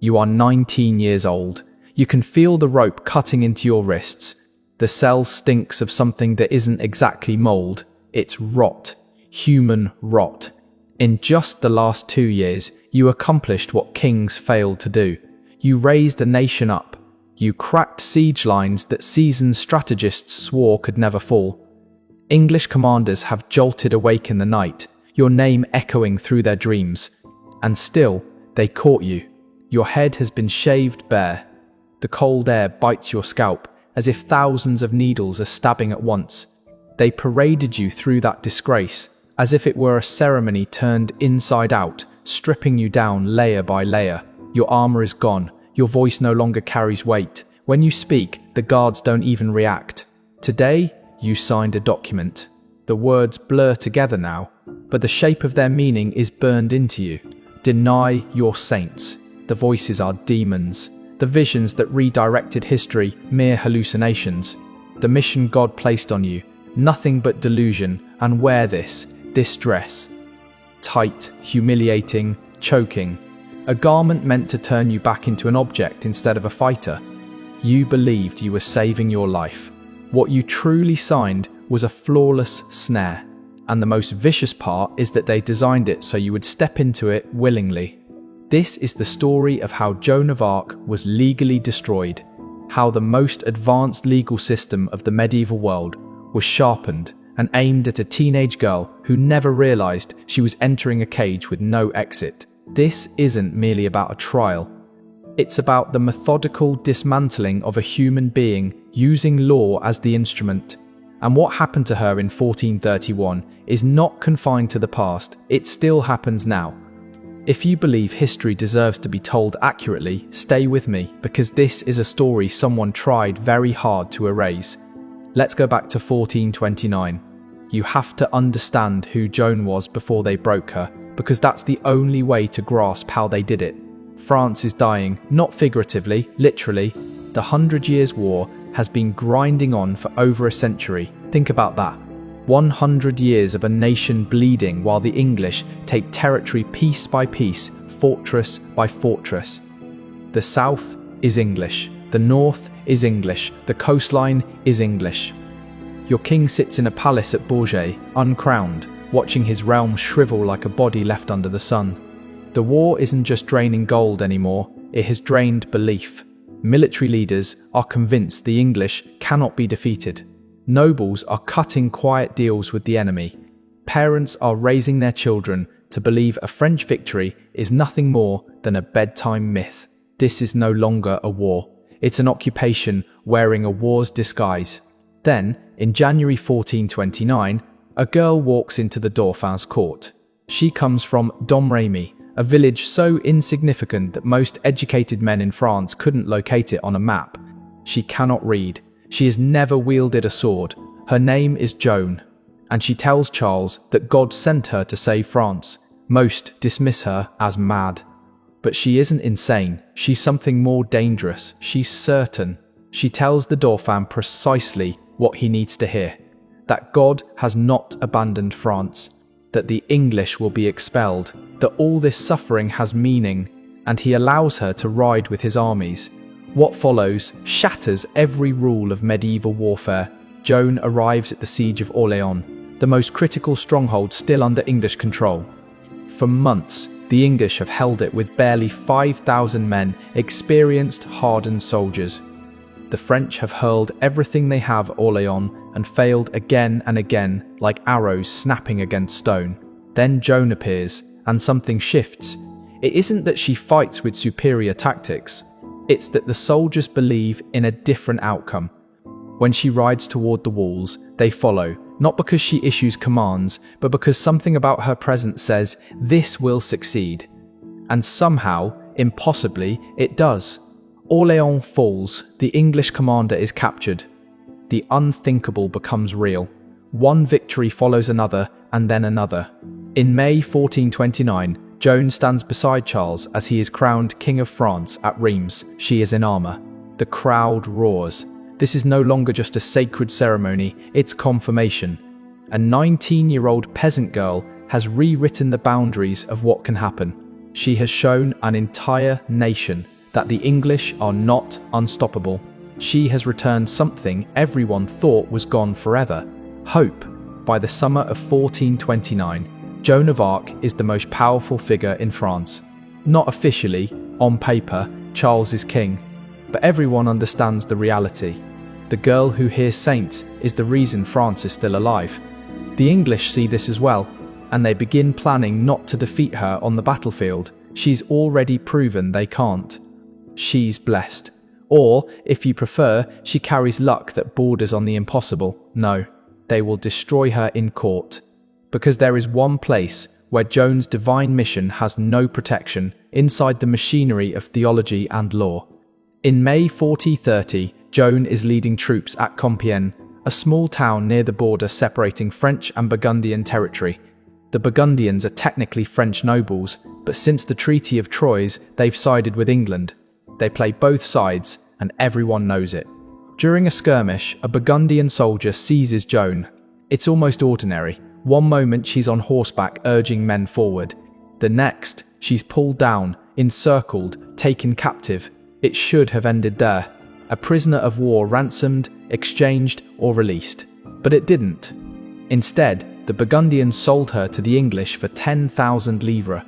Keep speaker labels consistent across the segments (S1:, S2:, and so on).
S1: You are 19 years old. You can feel the rope cutting into your wrists. The cell stinks of something that isn't exactly mold. It's rot. Human rot. In just the last 2 years, you accomplished what kings failed to do. You raised a nation up. You cracked siege lines that seasoned strategists swore could never fall. English commanders have jolted awake in the night, your name echoing through their dreams. And still, they caught you. Your head has been shaved bare. The cold air bites your scalp, as if thousands of needles are stabbing at once. They paraded you through that disgrace, as if it were a ceremony turned inside out, stripping you down layer by layer. Your armor is gone. Your voice no longer carries weight. When you speak, the guards don't even react. Today, you signed a document. The words blur together now, but the shape of their meaning is burned into you. Deny your saints. The voices are demons. The visions that redirected history, mere hallucinations. The mission God placed on you, nothing but delusion, and wear this dress. Tight, humiliating, choking. A garment meant to turn you back into an object instead of a fighter. You believed you were saving your life. What you truly signed was a flawless snare. And the most vicious part is that they designed it so you would step into it willingly. This is the story of how Joan of Arc was legally destroyed, how the most advanced legal system of the medieval world was sharpened and aimed at a teenage girl who never realized she was entering a cage with no exit. This isn't merely about a trial. It's about the methodical dismantling of a human being using law as the instrument. And what happened to her in 1431 is not confined to the past, it still happens now. If you believe history deserves to be told accurately, stay with me, because this is a story someone tried very hard to erase. Let's go back to 1429. You have to understand who Joan was before they broke her, because that's the only way to grasp how they did it. France is dying, not figuratively, literally. The 100 Years' War has been grinding on for over a century. Think about that. 100 years of a nation bleeding while the English take territory piece by piece, fortress by fortress. The south is English, the north is English, the coastline is English. Your king sits in a palace at Bourges, uncrowned, watching his realm shrivel like a body left under the sun. The war isn't just draining gold anymore, it has drained belief. Military leaders are convinced the English cannot be defeated. Nobles are cutting quiet deals with the enemy. Parents are raising their children to believe a French victory is nothing more than a bedtime myth. This is no longer a war. It's an occupation wearing a war's disguise. Then, in January 1429, a girl walks into the Dauphin's court. She comes from Domremy, a village so insignificant that most educated men in France couldn't locate it on a map. She cannot read. She has never wielded a sword. Her name is Joan, and she tells Charles that God sent her to save France. Most dismiss her as mad. But she isn't insane. She's something more dangerous. She's certain. She tells the Dauphin precisely what he needs to hear. That God has not abandoned France. That the English will be expelled. That all this suffering has meaning, and he allows her to ride with his armies. What follows shatters every rule of medieval warfare. Joan arrives at the siege of Orléans, the most critical stronghold still under English control. For months, the English have held it with barely 5,000 men, experienced, hardened soldiers. The French have hurled everything they have at Orléans and failed again and again, like arrows snapping against stone. Then Joan appears, and something shifts. It isn't that she fights with superior tactics. It's that the soldiers believe in a different outcome. When she rides toward the walls, they follow, not because she issues commands, but because something about her presence says, this will succeed. And somehow, impossibly, it does. Orléans falls, the English commander is captured. The unthinkable becomes real. One victory follows another, and then another. In May 1429, Joan stands beside Charles as he is crowned King of France at Reims. She is in armor. The crowd roars. This is no longer just a sacred ceremony, it's confirmation. A 19-year-old peasant girl has rewritten the boundaries of what can happen. She has shown an entire nation that the English are not unstoppable. She has returned something everyone thought was gone forever: hope. By the summer of 1429, Joan of Arc is the most powerful figure in France. Not officially, on paper, Charles is king, but everyone understands the reality. The girl who hears saints is the reason France is still alive. The English see this as well, and they begin planning not to defeat her on the battlefield. She's already proven they can't. She's blessed. Or, if you prefer, she carries luck that borders on the impossible. No, they will destroy her in court. Because there is one place where Joan's divine mission has no protection: inside the machinery of theology and law. In May 1430, Joan is leading troops at Compiègne, a small town near the border separating French and Burgundian territory. The Burgundians are technically French nobles, but since the Treaty of Troyes, they've sided with England. They play both sides, and everyone knows it. During a skirmish, a Burgundian soldier seizes Joan. It's almost ordinary. One moment she's on horseback urging men forward. The next, she's pulled down, encircled, taken captive. It should have ended there. A prisoner of war ransomed, exchanged, or released. But it didn't. Instead, the Burgundians sold her to the English for 10,000 livres,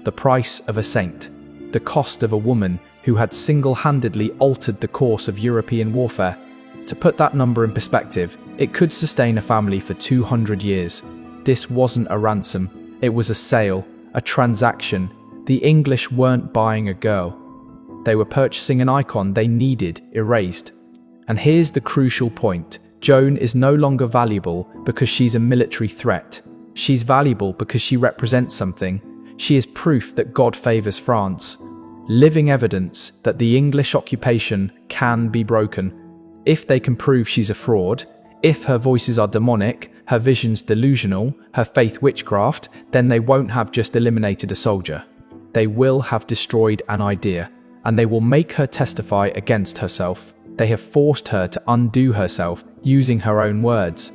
S1: the price of a saint, the cost of a woman who had single-handedly altered the course of European warfare. To put that number in perspective, it could sustain a family for 200 years. This wasn't a ransom, it was a sale, a transaction. The English weren't buying a girl. They were purchasing an icon they needed erased. And here's the crucial point: Joan is no longer valuable because she's a military threat. She's valuable because she represents something. She is proof that God favors France. Living evidence that the English occupation can be broken. If they can prove she's a fraud, if her voices are demonic, her visions delusional, her faith witchcraft, then they won't have just eliminated a soldier. They will have destroyed an idea, and they will make her testify against herself. They have forced her to undo herself, using her own words.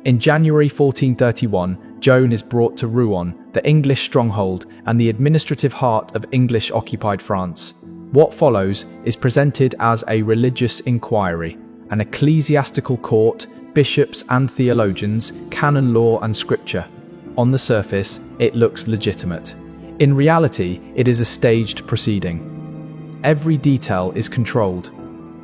S1: In January 1431, Joan is brought to Rouen, the English stronghold and the administrative heart of English-occupied France. What follows is presented as a religious inquiry, an ecclesiastical court, bishops and theologians, canon law and scripture. On the surface, it looks legitimate. In reality, it is a staged proceeding. Every detail is controlled.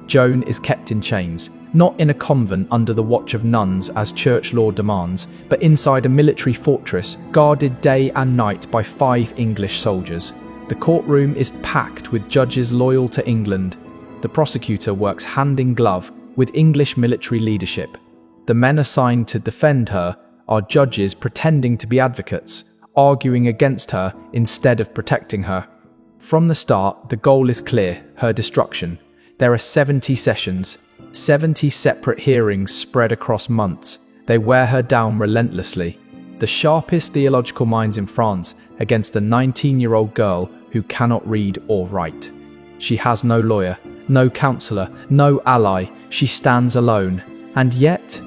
S1: Joan is kept in chains, not in a convent under the watch of nuns as church law demands, but inside a military fortress guarded day and night by 5 English soldiers. The courtroom is packed with judges loyal to England. The prosecutor works hand in glove with English military leadership. The men assigned to defend her are judges pretending to be advocates, arguing against her instead of protecting her. From the start, the goal is clear: her destruction. There are 70 sessions, 70 separate hearings spread across months. They wear her down relentlessly. The sharpest theological minds in France against a 19-year-old girl who cannot read or write. She has no lawyer, no counselor, no ally. She stands alone. And yet,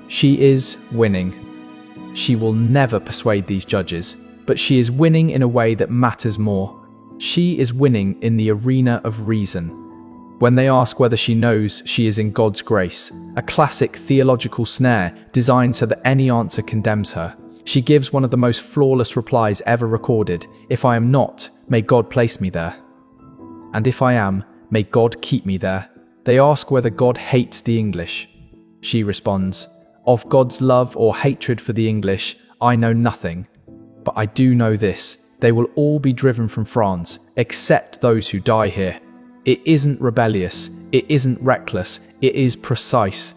S1: she is winning. She will never persuade these judges, but she is winning in a way that matters more. She is winning in the arena of reason. When they ask whether she knows she is in God's grace, a classic theological snare designed so that any answer condemns her, she gives one of the most flawless replies ever recorded: "If I am not, may God place me there. And if I am, may God keep me there." They ask whether God hates the English. She responds, "Of God's love or hatred for the English, I know nothing. But I do know this: they will all be driven from France, except those who die here." It isn't rebellious, it isn't reckless, it is precise.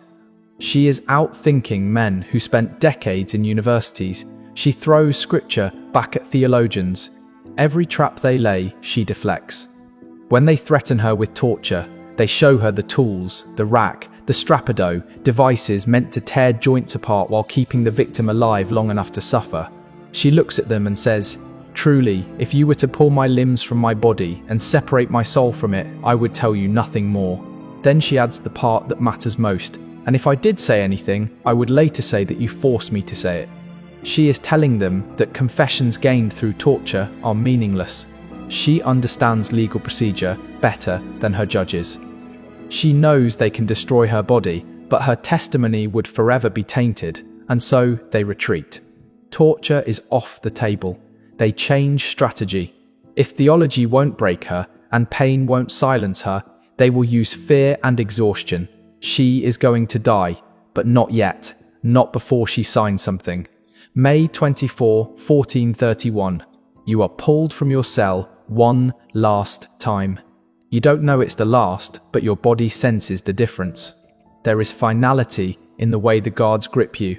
S1: She is outthinking men who spent decades in universities. She throws scripture back at theologians. Every trap they lay, she deflects. When they threaten her with torture, they show her the tools, the rack, the strappado, devices meant to tear joints apart while keeping the victim alive long enough to suffer. She looks at them and says, "Truly, if you were to pull my limbs from my body and separate my soul from it, I would tell you nothing more." Then she adds the part that matters most: "And if I did say anything, I would later say that you forced me to say it." She is telling them that confessions gained through torture are meaningless. She understands legal procedure better than her judges. She knows they can destroy her body, but her testimony would forever be tainted, and so they retreat. Torture is off the table. They change strategy. If theology won't break her, and pain won't silence her, they will use fear and exhaustion. She is going to die, but not yet, not before she signs something. May 24, 1431. You are pulled from your cell one last time. You don't know it's the last, but your body senses the difference. There is finality in the way the guards grip you.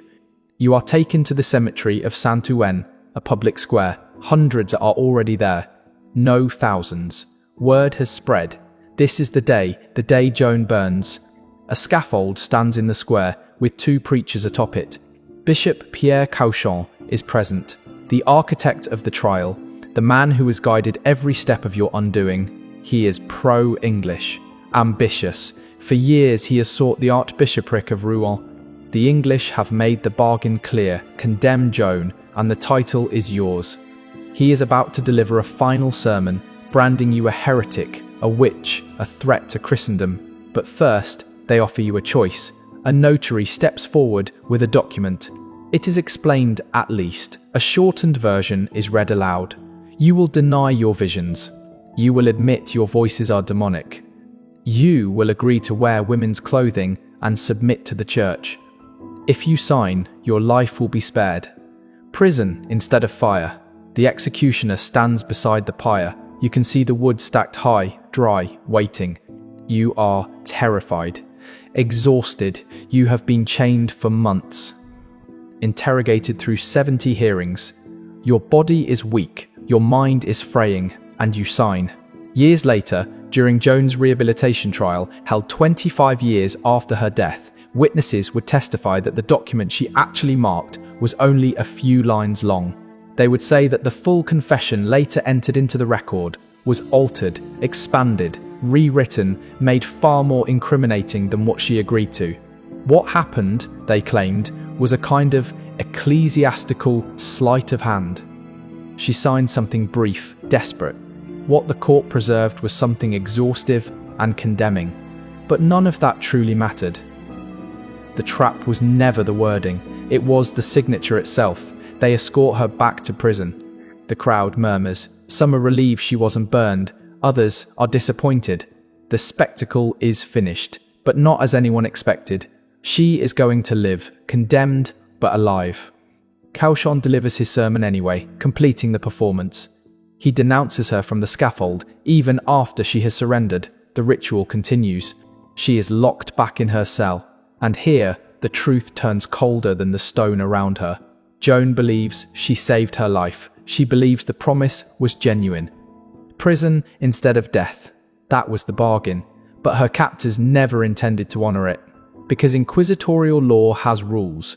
S1: You are taken to the cemetery of Saint-Ouen, a public square. Hundreds are already there. No thousands. Word has spread. This is the day Joan burns. A scaffold stands in the square with two preachers atop it. Bishop Pierre Cauchon is present, the architect of the trial, the man who has guided every step of your undoing. He is pro-English, ambitious. For years he has sought the Archbishopric of Rouen. The English have made the bargain clear, condemn Joan, and the title is yours. He is about to deliver a final sermon, branding you a heretic, a witch, a threat to Christendom. But first, they offer you a choice. A notary steps forward with a document. It is explained at least. A shortened version is read aloud. You will deny your visions. You will admit your voices are demonic. You will agree to wear women's clothing and submit to the church. If you sign, your life will be spared. Prison instead of fire. The executioner stands beside the pyre. You can see the wood stacked high, dry, waiting. You are terrified. Exhausted, you have been chained for months. Interrogated through 70 hearings. Your body is weak, your mind is fraying, and you sign. Years later, during Joan's rehabilitation trial, held 25 years after her death, witnesses would testify that the document she actually marked was only a few lines long. They would say that the full confession later entered into the record was altered, expanded, rewritten, made far more incriminating than what she agreed to. What happened, they claimed, was a kind of ecclesiastical sleight of hand. She signed something brief, desperate. What the court preserved was something exhaustive and condemning. But none of that truly mattered. The trap was never the wording, it was the signature itself. They escort her back to prison. The crowd murmurs. Some are relieved she wasn't burned. Others are disappointed. The spectacle is finished, but not as anyone expected. She is going to live, condemned but alive. Cauchon delivers his sermon anyway, completing the performance. He denounces her from the scaffold, even after she has surrendered. The ritual continues. She is locked back in her cell, and here the truth turns colder than the stone around her. Joan believes she saved her life. She believes the promise was genuine. Prison instead of death. That was the bargain. But her captors never intended to honor it. Because inquisitorial law has rules.